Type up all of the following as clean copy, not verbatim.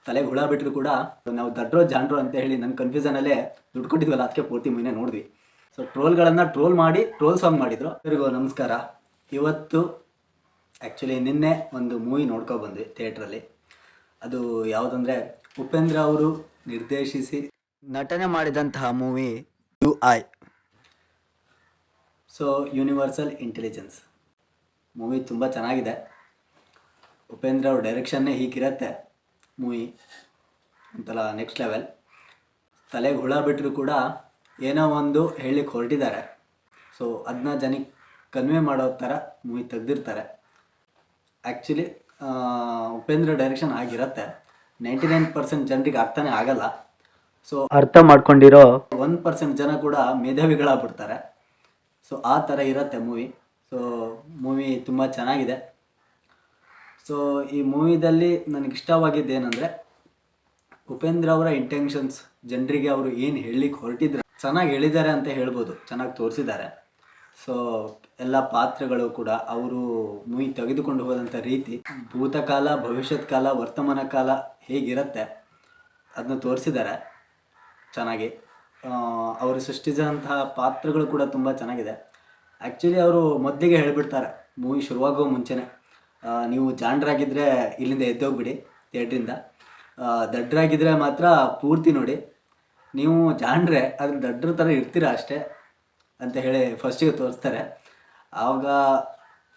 ತಲೆಗೆ ಹುಳ ಬಿಟ್ಟರು ಕೂಡ ನಾವು ದಡ್ರೋ ಜಾಂಡ್ರೋ ಅಂತ ಹೇಳಿ ನನ್ನ ಕನ್ಫ್ಯೂಷನಲ್ಲೇ ದುಡ್ಡು ಕೊಟ್ಟಿದ್ವಲ್ಲ, ಅದಕ್ಕೆ ಪೂರ್ತಿ ಮುನ್ನೆ ನೋಡಿದ್ವಿ. ಸೊ ಟ್ರೋಲ್ಗಳನ್ನು ಟ್ರೋಲ್ ಮಾಡಿ ಟ್ರೋಲ್ ಸಾಂಗ್ ಮಾಡಿದ್ರು. ಎಲ್ಲರಿಗೂ ನಮಸ್ಕಾರ. ಇವತ್ತು ಆ್ಯಕ್ಚುಲಿ ನಿನ್ನೆ ಒಂದು ಮೂವಿ ಬಂದ್ವಿ ಥಿಯೇಟ್ರಲ್ಲಿ. ಅದು ಯಾವುದಂದರೆ ಉಪೇಂದ್ರ ಅವರು ನಿರ್ದೇಶಿಸಿ ನಟನೆ ಮಾಡಿದಂತಹ movie UI. So universal intelligence movie ತುಂಬ ಚೆನ್ನಾಗಿದೆ. ಉಪೇಂದ್ರ ಅವ್ರ ಡೈರೆಕ್ಷನ್ನೇ ಹೀಗಿರುತ್ತೆ. ಮೂವಿ ಒಂಥರ ನೆಕ್ಸ್ಟ್ ಲೆವೆಲ್. ತಲೆಗೆ ಹುಳ ಬಿಟ್ಟರು ಕೂಡ ಏನೋ ಒಂದು ಹೇಳಲಿಕ್ಕೆ ಹೊರಟಿದ್ದಾರೆ. ಸೊ ಅದನ್ನ ಜನಕ್ಕೆ ಕನ್ವೆ ಮಾಡೋ ಥರ ಮೂವಿ ತೆಗೆದಿರ್ತಾರೆ. ಆ್ಯಕ್ಚುಲಿ ಉಪೇಂದ್ರ ಡೈರೆಕ್ಷನ್ ಆಗಿರುತ್ತೆ. 99% ಜನರಿಗೆ ಅರ್ಥನೇ ಆಗಲ್ಲ. ಸೊ ಅರ್ಥ ಮಾಡ್ಕೊಂಡಿರೋ 1% ಜನ ಕೂಡ ಮೇಧಾವಿಗಳಾಗ್ಬಿಡ್ತಾರೆ. ಸೊ ಆ ಥರ ಇರುತ್ತೆ ಮೂವಿ. ಸೊ ಮೂವಿ ತುಂಬ ಚೆನ್ನಾಗಿದೆ. ಸೊ ಈ ಮೂವಿದಲ್ಲಿ ನನಗೆ ಇಷ್ಟವಾಗಿದ್ದೇನೆಂದರೆ ಉಪೇಂದ್ರ ಅವರ ಇಂಟೆನ್ಷನ್ಸ್, ಜನರಿಗೆ ಅವರು ಏನು ಹೇಳಲಿಕ್ಕೆ ಹೊರಟಿದ್ರೆ ಚೆನ್ನಾಗಿ ಹೇಳಿದ್ದಾರೆ ಅಂತ ಹೇಳ್ಬೋದು, ಚೆನ್ನಾಗಿ ತೋರಿಸಿದ್ದಾರೆ. ಸೊ ಎಲ್ಲ ಪಾತ್ರಗಳು ಕೂಡ ಅವರು ಮೂವಿ ತೆಗೆದುಕೊಂಡು ಹೋದಂಥ ರೀತಿ, ಭೂತಕಾಲ, ಭವಿಷ್ಯತ್ ಕಾಲ, ವರ್ತಮಾನ ಕಾಲ ಹೇಗಿರುತ್ತೆ ಅದನ್ನ ತೋರಿಸಿದ್ದಾರೆ ಚೆನ್ನಾಗಿ. ಅವರು ಸೃಷ್ಟಿಸಿದಂತಹ ಪಾತ್ರಗಳು ಕೂಡ ತುಂಬ ಚೆನ್ನಾಗಿದೆ. ಆ್ಯಕ್ಚುಲಿ ಅವರು ಮೊದಲಿಗೆ ಹೇಳಿಬಿಡ್ತಾರೆ ಮೂವಿ ಶುರುವಾಗೋ ಮುಂಚೆನೇ, ನೀವು ಜಾಣರಾಗಿದ್ದರೆ ಇಲ್ಲಿಂದ ಎದ್ದೋಗ್ಬಿಡಿ ಥಿಯೇಟ್ರಿಂದ, ದಡ್ಡರಾಗಿದ್ದರೆ ಮಾತ್ರ ಪೂರ್ತಿ ನೋಡಿ, ನೀವು ಜಾಣರೆ ಅದ್ರ ದಡ್ಡ್ರ ಥರ ಇರ್ತೀರ ಅಷ್ಟೇ ಅಂತ ಹೇಳಿ ಫಸ್ಟಿಗೆ ತೋರಿಸ್ತಾರೆ. ಆವಾಗ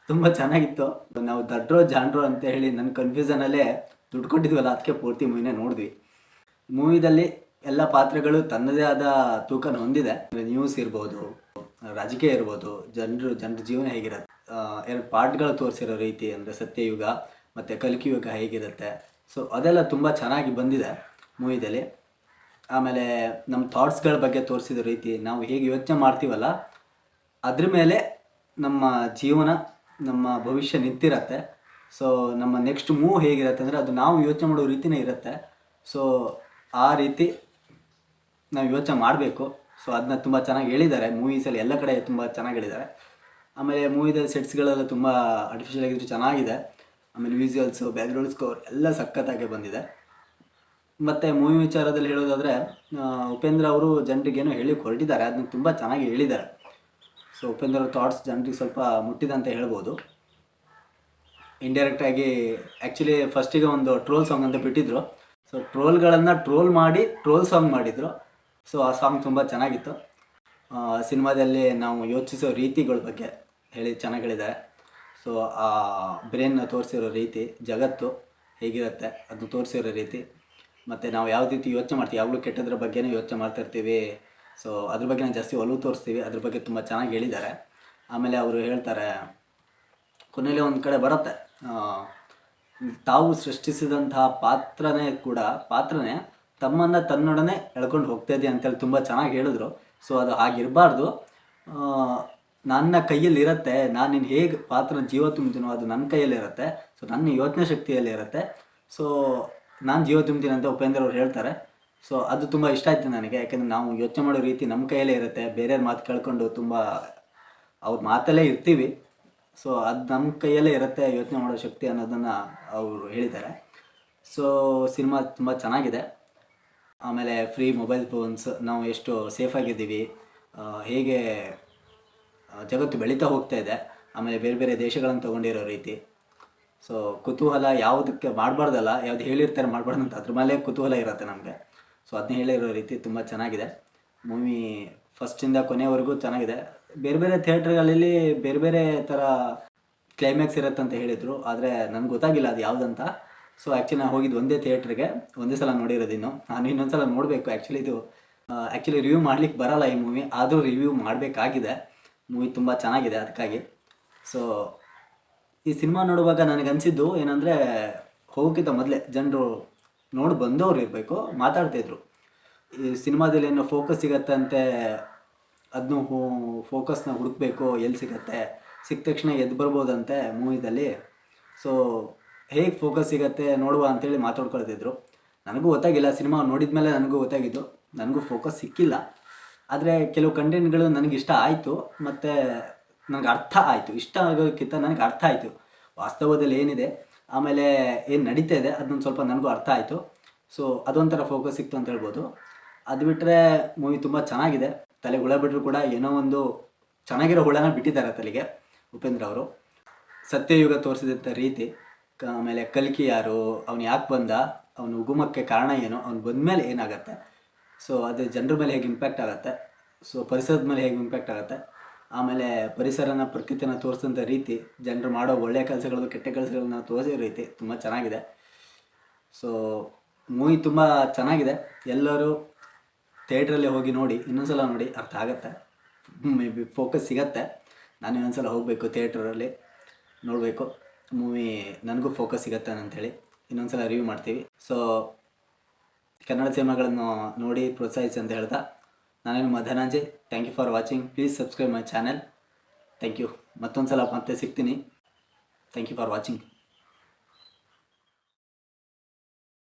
ತುಂಬ ಚೆನ್ನಾಗಿತ್ತು. ನಾವು ದಡ್ಡ್ರೋ ಜಾಣರು ಅಂತ ಹೇಳಿ ನನ್ನ ಕನ್ಫ್ಯೂಷನಲ್ಲೇ ದುಡ್ಡು ಕೊಟ್ಟಿದ್ವಲ್ಲ, ಅದಕ್ಕೆ ಪೂರ್ತಿ ಮೂವಿನೇ ನೋಡಿದ್ವಿ. ಮೂವಿದಲ್ಲಿ ಎಲ್ಲ ಪಾತ್ರಗಳು ತನ್ನದೇ ಆದ ತೂಕನ ಹೊಂದಿದೆ. ನ್ಯೂಸ್ ಇರ್ಬೋದು, ರಾಜಕೀಯ ಇರ್ಬೋದು, ಜನರ ಜೀವನ ಹೇಗಿರುತ್ತೆ, 2 ಪಾರ್ಟ್ಗಳು ತೋರಿಸಿರೋ ರೀತಿ ಅಂದರೆ ಸತ್ಯಯುಗ ಮತ್ತು ಕಲಿಕೆಯುಗ ಹೇಗಿರುತ್ತೆ. ಸೊ ಅದೆಲ್ಲ ತುಂಬ ಚೆನ್ನಾಗಿ ಬಂದಿದೆ ಮೂವಿದಲ್ಲಿ. ಆಮೇಲೆ ನಮ್ಮ ಥಾಟ್ಸ್ಗಳ ಬಗ್ಗೆ ತೋರಿಸಿದ ರೀತಿ, ನಾವು ಹೇಗೆ ಯೋಚನೆ ಮಾಡ್ತೀವಲ್ಲ ಅದ್ರ ಮೇಲೆ ನಮ್ಮ ಜೀವನ, ನಮ್ಮ ಭವಿಷ್ಯ ನಿಂತಿರತ್ತೆ. ಸೊ ನಮ್ಮ ನೆಕ್ಸ್ಟ್ ಮೂವ್ ಹೇಗಿರುತ್ತೆ ಅಂದರೆ ಅದು ನಾವು ಯೋಚನೆ ಮಾಡೋ ರೀತಿನೇ ಇರುತ್ತೆ. ಸೊ ಆ ರೀತಿ ನಾವು ಯೋಚನೆ ಮಾಡಬೇಕು. ಸೊ ಅದನ್ನ ತುಂಬ ಚೆನ್ನಾಗಿ ಹೇಳಿದ್ದಾರೆ ಮೂವೀಸಲ್ಲಿ, ಎಲ್ಲ ಕಡೆ ತುಂಬ ಚೆನ್ನಾಗಿ ಹೇಳಿದ್ದಾರೆ. ಆಮೇಲೆ ಮೂವಿದಲ್ಲಿ ಸೆಟ್ಸ್ಗಳೆಲ್ಲ ತುಂಬ ಆರ್ಟಿಫಿಷಿಯಲ್ ಆಗಿದ್ದು ಚೆನ್ನಾಗಿದೆ. ಆಮೇಲೆ ವಿಜುವಲ್ಸು, ಬ್ಯಾಕ್ಗ್ರೌಂಡ್ ಸ್ಕೋರ್ ಎಲ್ಲ ಸಖತ್ತಾಗಿ ಬಂದಿದೆ. ಮತ್ತು ಮೂವಿ ವಿಚಾರದಲ್ಲಿ ಹೇಳೋದಾದರೆ ಉಪೇಂದ್ರ ಅವರು ಜನರಿಗೇನೋ ಹೇಳಿ ಹೊರಟಿದ್ದಾರೆ, ಅದನ್ನ ತುಂಬ ಚೆನ್ನಾಗಿ ಹೇಳಿದ್ದಾರೆ. ಸೊ ಉಪೇಂದ್ರ ಅವ್ರ ಥಾಟ್ಸ್ ಜನರಿಗೆ ಸ್ವಲ್ಪ ಮುಟ್ಟಿದೆ ಅಂತ ಹೇಳ್ಬೋದು. ಇಂಡೈರೆಕ್ಟಾಗಿ ಆ್ಯಕ್ಚುಲಿ ಫಸ್ಟಿಗೆ ಒಂದು ಟ್ರೋಲ್ ಸಾಂಗ್ ಅಂತ ಬಿಟ್ಟಿದ್ರು. ಸೊ ಟ್ರೋಲ್ಗಳನ್ನು ಟ್ರೋಲ್ ಮಾಡಿ ಟ್ರೋಲ್ ಸಾಂಗ್ ಮಾಡಿದರು. ಸೊ ಆ ಸಾಂಗ್ ತುಂಬ ಚೆನ್ನಾಗಿತ್ತು. ಸಿನಿಮಾದಲ್ಲಿ ನಾವು ಯೋಚಿಸೋ ರೀತಿಗಳ ಬಗ್ಗೆ ಚೆನ್ನಾಗಿ ಹೇಳಿದ್ದಾರೆ. ಸೊ ಆ ಬ್ರೇನ್ನ ತೋರಿಸಿರೋ ರೀತಿ, ಜಗತ್ತು ಹೇಗಿರುತ್ತೆ ಅದನ್ನು ತೋರಿಸಿರೋ ರೀತಿ, ಮತ್ತು ನಾವು ಯಾವ ರೀತಿ ಯೋಚನೆ ಮಾಡ್ತೀವಿ, ಯಾವಾಗಲೂ ಕೆಟ್ಟದ್ರ ಬಗ್ಗೆನೇ ಯೋಚನೆ ಮಾಡ್ತಾಯಿರ್ತೀವಿ. ಸೊ ಅದ್ರ ಬಗ್ಗೆ ಜಾಸ್ತಿ ಒಲವು ತೋರಿಸ್ತೀವಿ, ಅದ್ರ ಬಗ್ಗೆ ತುಂಬ ಚೆನ್ನಾಗಿ ಹೇಳಿದ್ದಾರೆ. ಆಮೇಲೆ ಅವರು ಹೇಳ್ತಾರೆ ಕೊನೆಯಲ್ಲಿ ಒಂದು ಕಡೆ ಬರುತ್ತೆ, ತಾವು ಸೃಷ್ಟಿಸಿದಂತಹ ಪಾತ್ರನೇ ತಮ್ಮನ್ನು ತನ್ನೊಡನೆ ಎಳ್ಕೊಂಡು ಹೋಗ್ತಾಯಿದೆ ಅಂತೇಳಿ ತುಂಬ ಚೆನ್ನಾಗಿ ಹೇಳಿದ್ರು. ಸೊ ಅದು ಹಾಗಿರಬಾರ್ದು, ನನ್ನ ಕೈಯಲ್ಲಿರುತ್ತೆ, ನಾನು ನೀನು ಹೇಗೆ ಜೀವ ತುಂಬ್ತೀನೋ ಅದು ನನ್ನ ಕೈಯಲ್ಲಿರುತ್ತೆ. ಸೊ ನನ್ನ ಯೋಚನೆ ಶಕ್ತಿಯಲ್ಲಿರುತ್ತೆ. ಸೊ ನಾನು ಜೀವ ತುಂಬ್ತೀನಿ ಅಂತ ಉಪೇಂದ್ರ ಅವ್ರು ಹೇಳ್ತಾರೆ. ಸೊ ಅದು ತುಂಬ ಇಷ್ಟ ಆಯ್ತು ನನಗೆ. ಯಾಕೆಂದರೆ ನಾವು ಯೋಚನೆ ಮಾಡೋ ರೀತಿ ನಮ್ಮ ಕೈಯಲ್ಲೇ ಇರುತ್ತೆ, ಬೇರೆಯವ್ರ ಮಾತು ಕೇಳ್ಕೊಂಡು ತುಂಬ ಅವ್ರ ಮಾತಲ್ಲೇ ಇರ್ತೀವಿ. ಸೊ ಅದು ನಮ್ಮ ಕೈಯಲ್ಲೇ ಇರುತ್ತೆ ಯೋಚನೆ ಮಾಡೋ ಶಕ್ತಿ ಅನ್ನೋದನ್ನು ಅವರು ಹೇಳಿದ್ದಾರೆ. ಸೊ ಸಿನಿಮಾ ತುಂಬ ಚೆನ್ನಾಗಿದೆ. ಆಮೇಲೆ ಫ್ರೀ ಮೊಬೈಲ್ ಫೋನ್ಸ್, ನಾವು ಎಷ್ಟು ಸೇಫಾಗಿದ್ದೀವಿ, ಹೇಗೆ ಜಗತ್ತು ಬೆಳೀತಾ ಹೋಗ್ತಾ ಇದೆ, ಆಮೇಲೆ ಬೇರೆ ಬೇರೆ ದೇಶಗಳನ್ನು ತೊಗೊಂಡಿರೋ ರೀತಿ. ಸೊ ಕುತೂಹಲ ಯಾವುದಕ್ಕೆ ಮಾಡಬಾರ್ದಲ್ಲ, ಯಾವ್ದು ಹೇಳಿರ್ತಾರೆ ಮಾಡಬಾರ್ದು ಅಂತ, ಅದ್ರ ಮೇಲೆ ಕುತೂಹಲ ಇರುತ್ತೆ ನಮಗೆ. ಸೊ ಅದನ್ನ ಹೇಳಿರೋ ರೀತಿ ತುಂಬ ಚೆನ್ನಾಗಿದೆ. ಮೂವಿ ಫಸ್ಟಿಂದ ಕೊನೆಯವರೆಗೂ ಚೆನ್ನಾಗಿದೆ. ಬೇರೆ ಬೇರೆ ಥಿಯೇಟ್ರ್ಗಳಲ್ಲಿ ಬೇರೆ ಬೇರೆ ಥರ ಕ್ಲೈಮ್ಯಾಕ್ಸ್ ಇರುತ್ತೆ ಅಂತ ಹೇಳಿದರು, ಆದರೆ ನನಗೆ ಗೊತ್ತಾಗಿಲ್ಲ ಅದು ಯಾವುದಂತ. ಸೊ ಆ್ಯಕ್ಚುಲಿ ನಾನು ಹೋಗಿದ್ದು ಒಂದೇ ಥಿಯೇಟ್ರಿಗೆ, ಒಂದೇ ಸಲ ನೋಡಿರೋದು. ನಾನು ಇನ್ನೊಂದು ಸಲ ನೋಡಬೇಕು. ಆ್ಯಕ್ಚುಲಿ ರಿವ್ಯೂ ಮಾಡ್ಲಿಕ್ಕೆ ಬರಲ್ಲ ಈ ಮೂವಿ, ಆದರೂ ರಿವ್ಯೂ ಮಾಡಬೇಕಾಗಿದೆ. ಮೂವಿ ತುಂಬ ಚೆನ್ನಾಗಿದೆ ಅದಕ್ಕಾಗಿ. ಸೊ ಈ ಸಿನಿಮಾ ನೋಡುವಾಗ ನನಗನ್ಸಿದ್ದು ಏನಂದರೆ, ಹೋಗೋಕ್ಕಿಂತ ಮೊದಲೇ ಜನರು ನೋಡಿ ಬಂದವರು ಇರಬೇಕು, ಮಾತಾಡ್ತಾಯಿದ್ರು ಈ ಸಿನಿಮಾದಲ್ಲಿ ಏನೋ ಫೋಕಸ್ ಸಿಗತ್ತಂತೆ, ಅದನ್ನು ಫೋಕಸ್ನ ಹುಡುಕಬೇಕು, ಎಲ್ಲಿ ಸಿಕ್ಕ ತಕ್ಷಣ ಎದ್ದು ಬರ್ಬೋದಂತೆ ಮೂವಿದಲ್ಲಿ. ಸೊ ಹೇಗೆ ಫೋಕಸ್ ಸಿಗತ್ತೆ ನೋಡುವ ಅಂತೇಳಿ ಮಾತಾಡ್ಕೊಳ್ತಿದ್ರು. ನನಗೂ ಗೊತ್ತಾಗಿಲ್ಲ, ಸಿನಿಮಾ ನೋಡಿದ ಮೇಲೆ ನನಗೂ ಗೊತ್ತಾಗಿದ್ದು, ನನಗೂ ಫೋಕಸ್ ಸಿಕ್ಕಿಲ್ಲ. ಆದರೆ ಕೆಲವು ಕಂಟೆಂಟ್ಗಳು ನನಗೆ ಇಷ್ಟ ಆಯಿತು, ಮತ್ತು ನನಗೆ ಅರ್ಥ ಆಯಿತು. ಇಷ್ಟ ಆಗೋದಕ್ಕಿಂತ ನನಗೆ ಅರ್ಥ ಆಯಿತು ವಾಸ್ತವದಲ್ಲಿ ಏನಿದೆ, ಆಮೇಲೆ ಏನು ನಡೀತಾ ಇದೆ ಅದನ್ನೊಂದು ಸ್ವಲ್ಪ ನನಗೂ ಅರ್ಥ ಆಯಿತು. ಸೊ ಅದೊಂಥರ ಫೋಕಸ್ ಸಿಕ್ತು ಅಂತ ಹೇಳ್ಬೋದು. ಅದು ಬಿಟ್ಟರೆ ಮೂವಿ ತುಂಬ ಚೆನ್ನಾಗಿದೆ. ತಲೆಗೆ ಹುಳ ಬಿಟ್ಟರು ಕೂಡ ಏನೋ ಒಂದು ಚೆನ್ನಾಗಿರೋ ಹುಳನ ಬಿಟ್ಟಿದ್ದಾರೆ ತಲೆಗೆ ಉಪೇಂದ್ರ ಅವರು. ಸತ್ಯಯುಗ ತೋರಿಸಿದಂಥ ರೀತಿ, ಆಮೇಲೆ ಕಲ್ಕಿ ಯಾರು, ಅವನು ಯಾಕೆ ಬಂದ, ಅವನು ಉಗುಮಕ್ಕೆ ಕಾರಣ ಏನು, ಅವ್ನು ಬಂದಮೇಲೆ ಏನಾಗುತ್ತೆ, ಸೊ ಅದು ಜನರ ಮೇಲೆ ಹೇಗೆ ಇಂಪ್ಯಾಕ್ಟ್ ಆಗುತ್ತೆ, ಸೊ ಪರಿಸರದ ಮೇಲೆ ಹೇಗೆ ಇಂಪ್ಯಾಕ್ಟ್ ಆಗುತ್ತೆ, ಆಮೇಲೆ ಪರಿಸರನ ಪ್ರಕೃತಿನ ತೋರಿಸಿದಂಥ ರೀತಿ, ಜನರು ಮಾಡೋ ಒಳ್ಳೆಯ ಕೆಲಸಗಳು ಕೆಟ್ಟ ಕೆಲಸಗಳನ್ನ ತೋರಿಸೋ ರೀತಿ ತುಂಬ ಚೆನ್ನಾಗಿದೆ. ಸೊ ಮೂವಿ ತುಂಬ ಚೆನ್ನಾಗಿದೆ. ಎಲ್ಲರೂ ಥಿಯೇಟ್ರಲ್ಲಿ ಹೋಗಿ ನೋಡಿ, ಇನ್ನೊಂದ್ಸಲ ನೋಡಿ, ಅರ್ಥ ಆಗುತ್ತೆ, ಮೇ ಬಿ ಫೋಕಸ್ ಸಿಗತ್ತೆ. ನಾನು ಇನ್ನೊಂದ್ಸಲ ಹೋಗಬೇಕು ಥಿಯೇಟ್ರಲ್ಲಿ ನೋಡಬೇಕು ಮೂವಿ, ನನಗೂ ಫೋಕಸ್ ಸಿಗತ್ತೆ ಅಂಥೇಳಿ ಇನ್ನೊಂದ್ಸಲ ರಿವ್ಯೂ ಮಾಡ್ತೀವಿ. ಸೊ ಕನ್ನಡ ಸಿನಿಮಾಗಳನ್ನು ನೋಡಿ ಪ್ರೋತ್ಸಾಹಿಸಿ ಅಂತ ಹೇಳ್ತಾ, ನಾನೇನು Dhananjay. Thank you for watching. Please subscribe my channel. Thank you. ಮತ್ತೊಂದು ಸಲ ಮತ್ತೆ ಸಿಗ್ತೀನಿ. Thank you for watching.